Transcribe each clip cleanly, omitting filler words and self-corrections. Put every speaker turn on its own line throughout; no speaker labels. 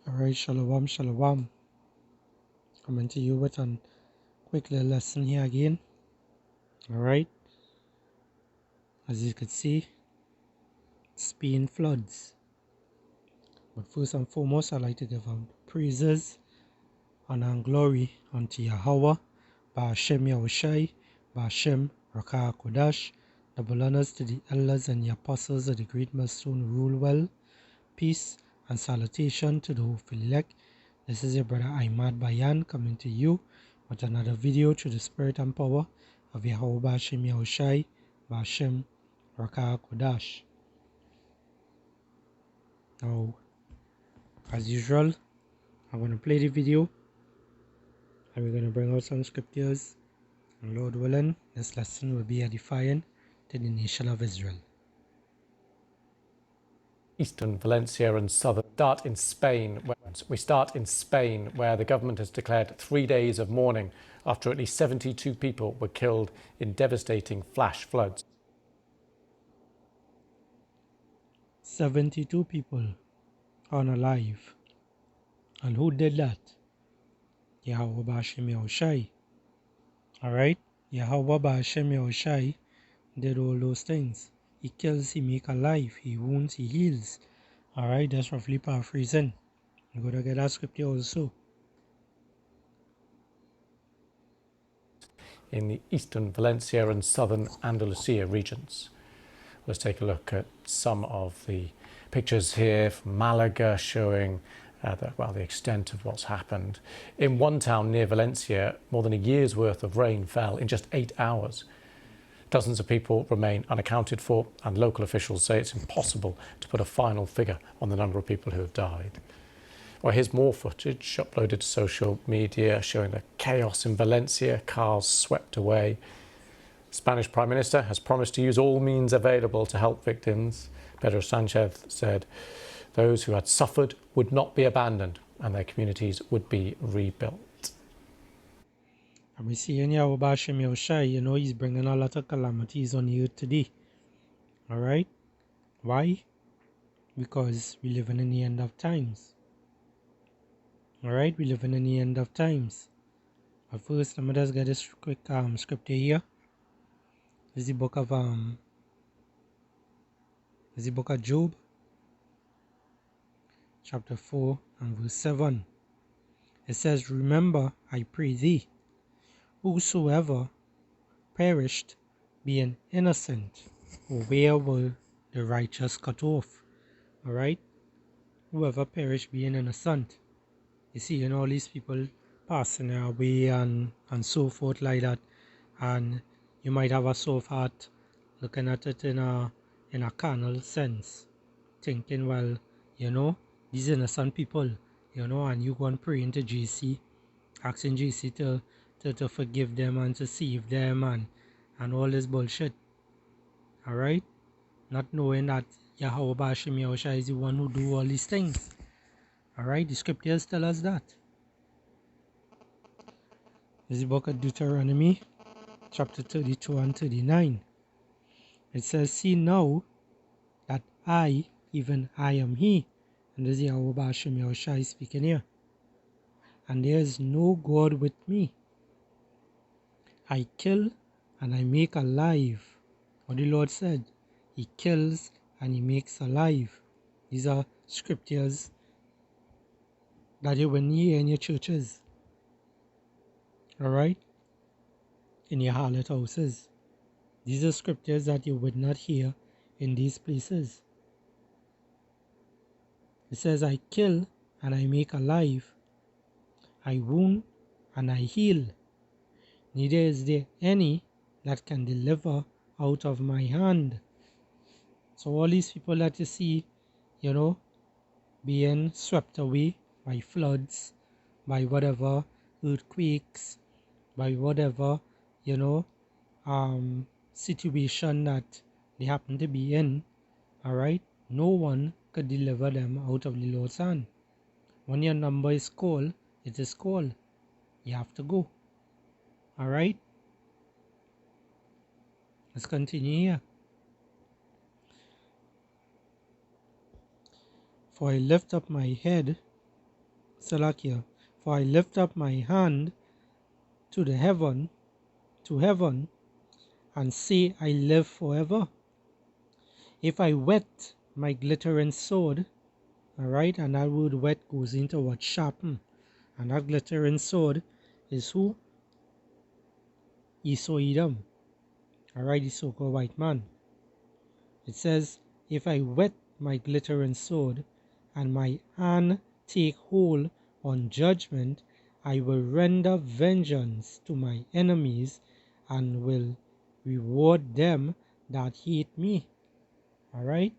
Alright, shalom, shalom. Coming to you with a quick little lesson here again. Alright, as you can see, Spain floods. But first and foremost, I'd like to give praises, honor, and glory unto Yahweh, Ba'ashem Yahushai, Ba'ashem Rakah Kodash. Double honors to the elders and the apostles of the great millstone rule well. Peace and salutation to the hopeful elect. This is your brother Ahmad Bayan coming to you with another video through the spirit and power of Yahweh Ba'ashem Yahushai, Ba'ashem Rakah Kodash. Now, as usual, I'm going to play the video and we're going to bring out some scriptures, and Lord willing, this lesson will be edifying to the nation of Israel.
Eastern Valencia and southern. We start in Spain, where the government has declared 3 days of mourning after at least 72 people were killed in devastating flash floods.
72 people unalive. And who did that? Yahweh Ba'ashem Yahushai. Alright? Yahweh Ba'ashem Yahushai did all those things. He kills, he makes alive, he wounds, he heals. Alright, that's roughly paraphrasing. I'm going to get that scripture also.
In the eastern Valencia and southern Andalusia regions. Let's take a look at some of the pictures here from Malaga showing the extent of what's happened. In one town near Valencia, more than a year's worth of rain fell in just 8 hours. Dozens of people remain unaccounted for, and local officials say it's impossible to put a final figure on the number of people who have died. Well, here's more footage uploaded to social media showing the chaos in Valencia, cars swept away. The Spanish Prime Minister has promised to use all means available to help victims. Pedro Sanchez said those who had suffered would not be abandoned and their communities would be rebuilt.
And we see in Yahweh Ba'ashem Yahushai, he's bringing a lot of calamities on the earth today. Alright? Why? Because we live in the end of times. Alright, we live in the end of times. But first, let me just get this quick scripture here. This is the book of Job, chapter 4 and verse 7. It says, "Remember, I pray thee, whosoever perished being innocent, where were the righteous cut off?" Alright? Whoever perished being innocent. You see, all these people passing away and so forth like that. And you might have a soft heart looking at it in a carnal sense. Thinking, well, these innocent people, and you go and pray into JC, asking JC to forgive them and to save them and all this bullshit. Alright? Not knowing that Yahweh Ba'ashem Yahushai is the one who do all these things. Alright, the scriptures tell us that. This is the book of Deuteronomy, chapter 32 and 39. It says, "See now that I, even I am He." And this is Yahweh Ba'ashem Yahushai speaking here. "And there is no God with me. I kill and I make alive." What the Lord said, He kills and He makes alive. These are scriptures that you will hear in your churches. Alright? In your harlot houses. These are scriptures that you would not hear in these places. It says, "I kill and I make alive. I wound and I heal. Neither is there any that can deliver out of my hand." So all these people that you see, being swept away by floods, by whatever, earthquakes, by whatever, situation that they happen to be in, alright, no one could deliver them out of the Lord's hand. When your number is called, it is called. You have to go. Alright? Let's continue here. "For I lift up my head Salakia, for I lift up my hand to heaven, and say, I live forever. If I whet my glittering sword, alright, and that word whet goes into what? Sharpen. And that glittering sword is who? Esau Edom. Alright, the so-called white man. It says, if I whet my glittering sword, and my hand take hold on judgment, I will render vengeance to my enemies, and will reward them that hate me. Alright?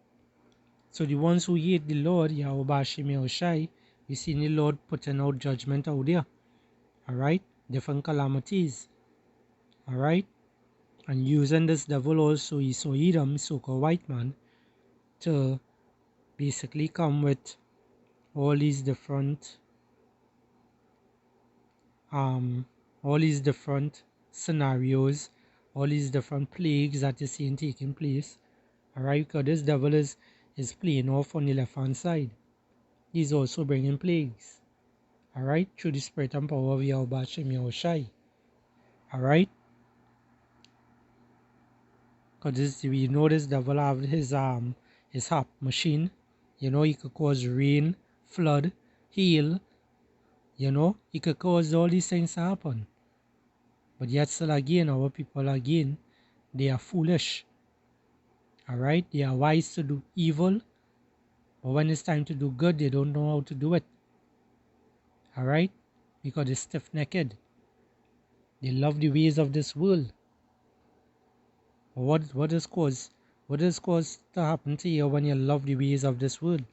So the ones who hate the Lord, Yahweh Bashim Yahushai, we see the Lord putting out judgment out there. Alright? Different calamities. Alright? And using this devil also, Esau Edom, so-called white man, to basically come with all these different scenarios, all these different plagues that you see taking place. Alright, because this devil is playing off on the left hand side. He's also bringing plagues. Alright, through the spirit and power of Yahweh Bashim Yahushai. Alright. Because we know this devil have his harp machine. You know, he could cause rain, flood, hail. You know, he could cause all these things to happen. But yet still again, our people again, they are foolish. Alright, they are wise to do evil, but when it's time to do good, they don't know how to do it. Alright, because they're stiff-necked. They love the ways of this world. But what is caused to happen to you when you love the ways of this world?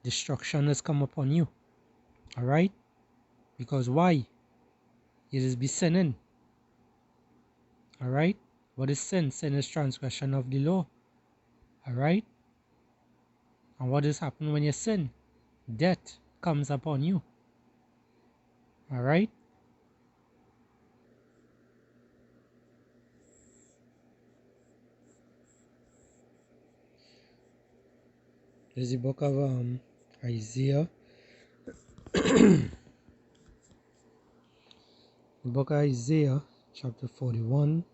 Destruction has come upon you. Alright? Because why? You just be sinning. Alright? What is sin? Sin is transgression of the law. Alright? And what has happened when you sin? Death comes upon you. Alright? There's the book of Isaiah. The book of Isaiah, chapter 41,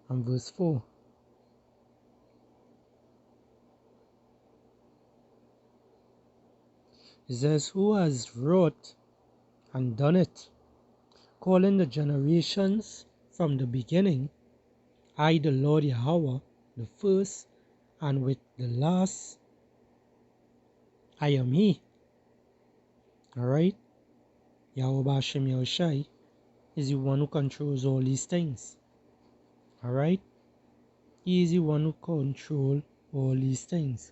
and verse 4. It says, who has wrought and done it, calling the generations from the beginning, I, the Lord Yahweh, the first, and with the last, I am He. Alright? Yahweh Bashim Yahushai is the one who controls all these things. Alright? He is the one who controls all these things.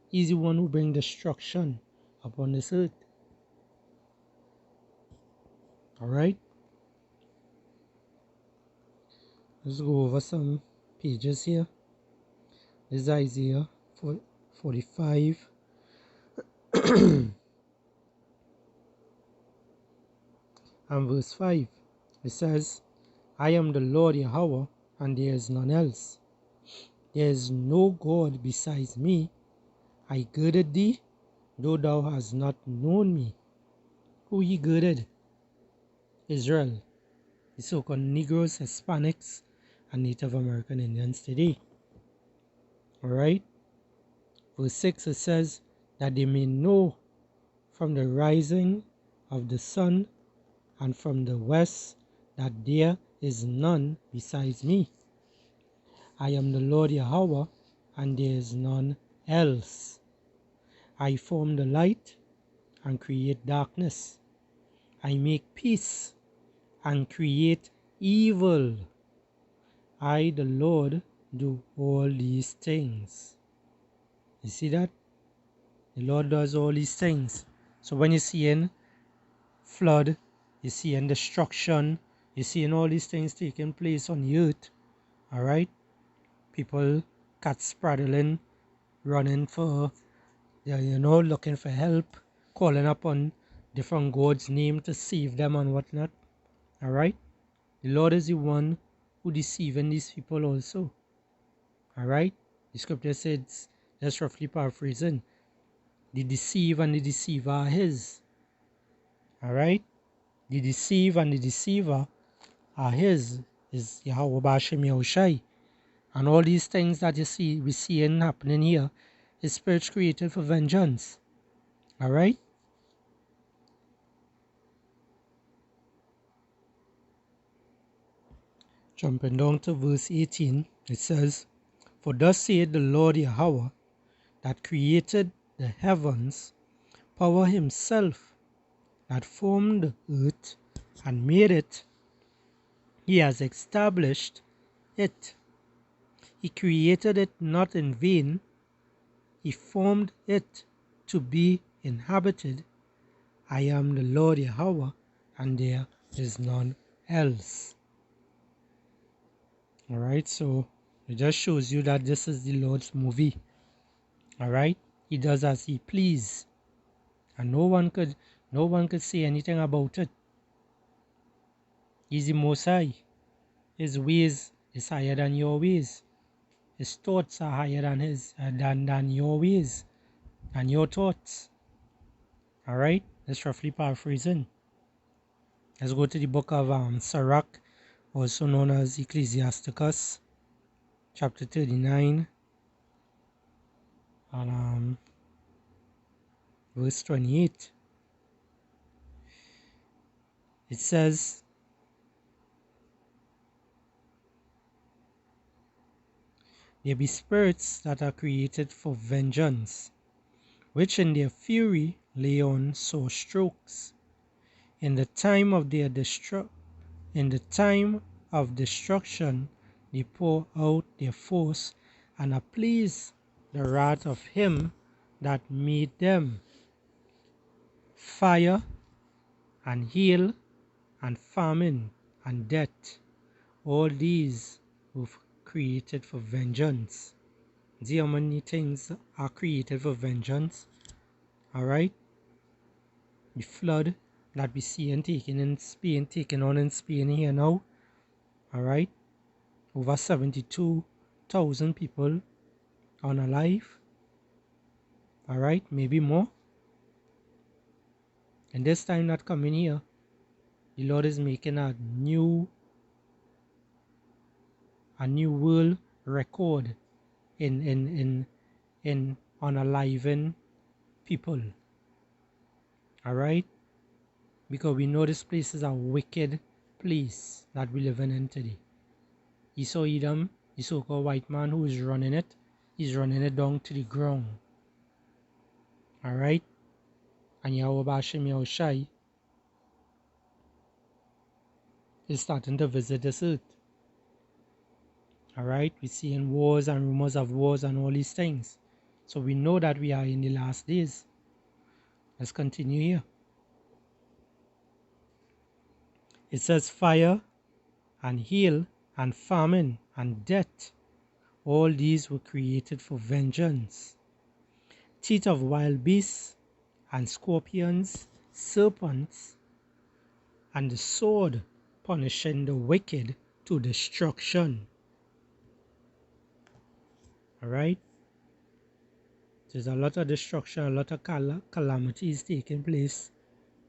He is the one who brings destruction upon this earth. Alright? Let's go over some pages here. This is Isaiah 45. And verse 5. It says, I am the Lord Yahweh, and there is none else. There is no God besides me. I girded thee, though thou hast not known me. Who he girded? Israel. The so-called Negroes, Hispanics, and Native American Indians today. Alright? Verse 6 it says, that they may know from the rising of the sun and from the west that there is none besides me. I am the Lord Yahweh, and there is none else. I form the light and create darkness. I make peace and create evil. I, the Lord, do all these things. You see that? The Lord does all these things. So when you're seeing flood, you're seeing destruction, you're seeing all these things taking place on the earth, alright? People, cats spraddling, running for, looking for help, calling upon different gods' name to save them and whatnot, alright? The Lord is the one who deceiving these people also, alright? The scripture says That's roughly paraphrasing. The deceive and the deceiver are his. Alright? The deceive and the deceiver are his. Is Yahweh B'Shem Yahushai. And all these things that you see, we seeing happening here, is spirits created for vengeance. Alright? Jumping down to verse 18, it says, For thus saith the Lord Yahweh, that created the heavens, power himself, that formed the earth and made it, he has established it. He created it not in vain, he formed it to be inhabited. I am the Lord Yahweh, and there is none else. Alright, so it just shows you that this is the Lord's movie. Alright, he does as he please, and no one could say anything about it. He's the Most High. His ways is higher than your ways. His thoughts are higher than than your ways and your thoughts. Alright, that's roughly paraphrasing. Let's go to the book of Sirach, also known as Ecclesiasticus, chapter 39, and verse 28. It says, There be spirits that are created for vengeance, which in their fury lay on sore strokes. In the time of destruction, they pour out their force and appease the wrath of him that made them. Fire and hail and famine and death, all these were created for vengeance. See how many things are created for vengeance? Alright? The flood that we see taken on in Spain here now. Alright? Over 72,000 people unalive. Alright? Maybe more. And this time that coming here, the Lord is making a new world record in unaliving people. Alright? Because we know this place is a wicked place that we live in today. Esau Edom, the so-called white man who is running it, he's running it down to the ground. Alright? And Yahweh B'Shem Yahushai is starting to visit this earth. Alright? We're seeing wars and rumors of wars and all these things. So we know that we are in the last days. Let's continue here. It says fire and hail and famine and death, all these were created for vengeance. Teeth of wild beasts and scorpions, serpents, and the sword punishing the wicked to destruction. Alright? There's a lot of destruction, a lot of calamities taking place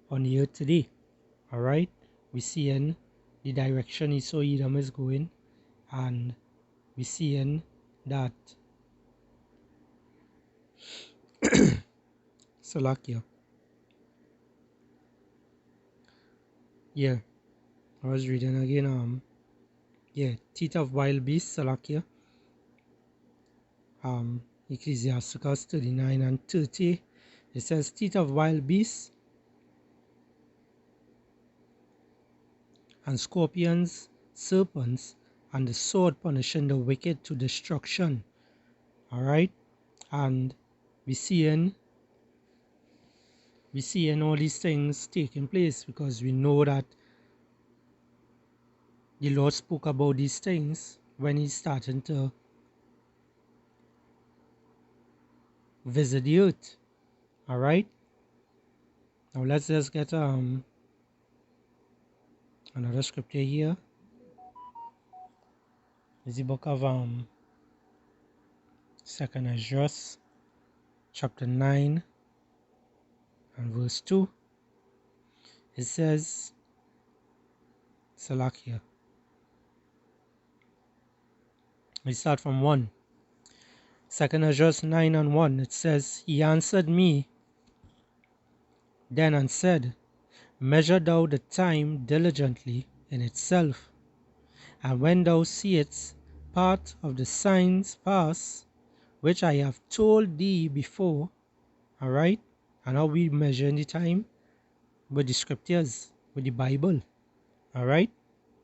on the earth today. Alright? We're seeing the direction Esau Edom is going, and we're seeing that Salakia. Yeah, I was reading again. Teeth of wild beasts, Salakia. Ecclesiasticus 39 and 30. It says, teeth of wild beasts and scorpions, serpents, and the sword punishing the wicked to destruction. Alright? And we're seeing all these things taking place because we know that the Lord spoke about these things when He's starting to visit the earth. Alright? Now let's just get another scripture here. It's the book of 2nd Esdras, chapter 9 and verse 2. It says, Salakia. We start from 1. 2nd Ezra 9 and 1. It says, He answered me then and said, Measure thou the time diligently in itself, and when thou seest part of the signs pass, which I have told thee before, alright? And how we measure the time? With the scriptures, with the Bible, alright?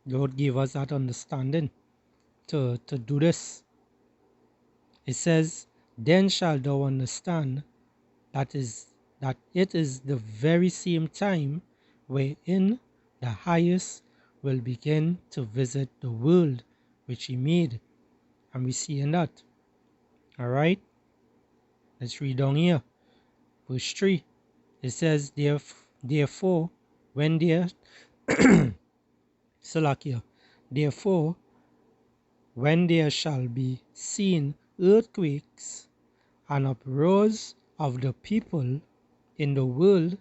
Lord gave us that understanding to do this. It says, Then shalt thou understand that it is the very same time wherein the highest will begin to visit the world which he made. And we see in that. Alright? Let's read down here. Verse 3. It says, Therefore, when there Salakia, therefore, when there shall be seen earthquakes and uproars of the people in the world,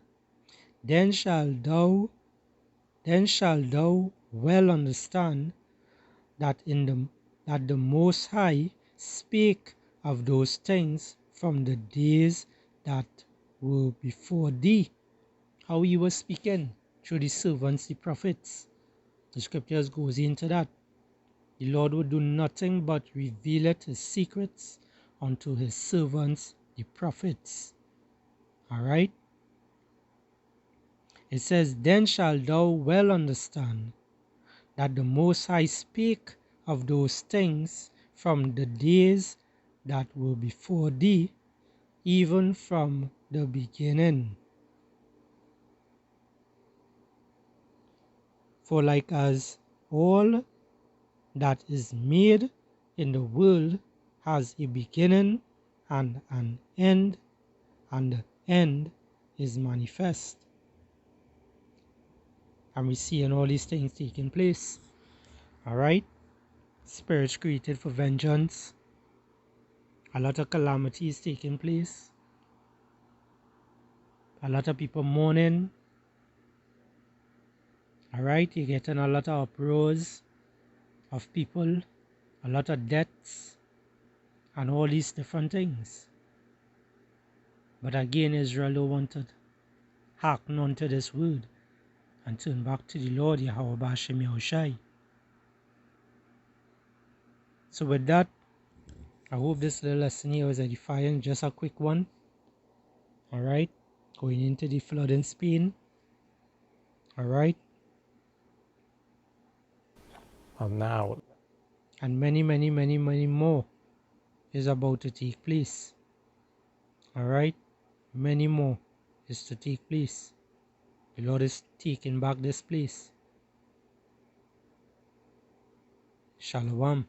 then shalt thou well understand that the Most High spake of those things from the days that were before thee. How he was speaking through the servants, the prophets. The scriptures goes into that. The Lord would do nothing but reveal his secrets unto his servants, the prophets. Alright? It says, Then shalt thou well understand that the Most High spake of those things from the days that were before thee, even from the beginning. For like as all that is made in the world has a beginning and an end, and the end is manifest. And we see in all these things taking place. Alright? Spirits created for vengeance. A lot of calamities taking place. A lot of people mourning. Alright? You're getting a lot of uproars of people. A lot of deaths. And all these different things. But again, Israel don't want to hearken unto this word and turn back to the Lord Yahweh B'Shem Yahushai. So with that, I hope this little lesson here was edifying. Just a quick one. Alright. Going into the flood in Spain. Alright.
And now,
And many more is about to take place. Alright. Many more is to take place. The Lord is taking back this place. Shalom.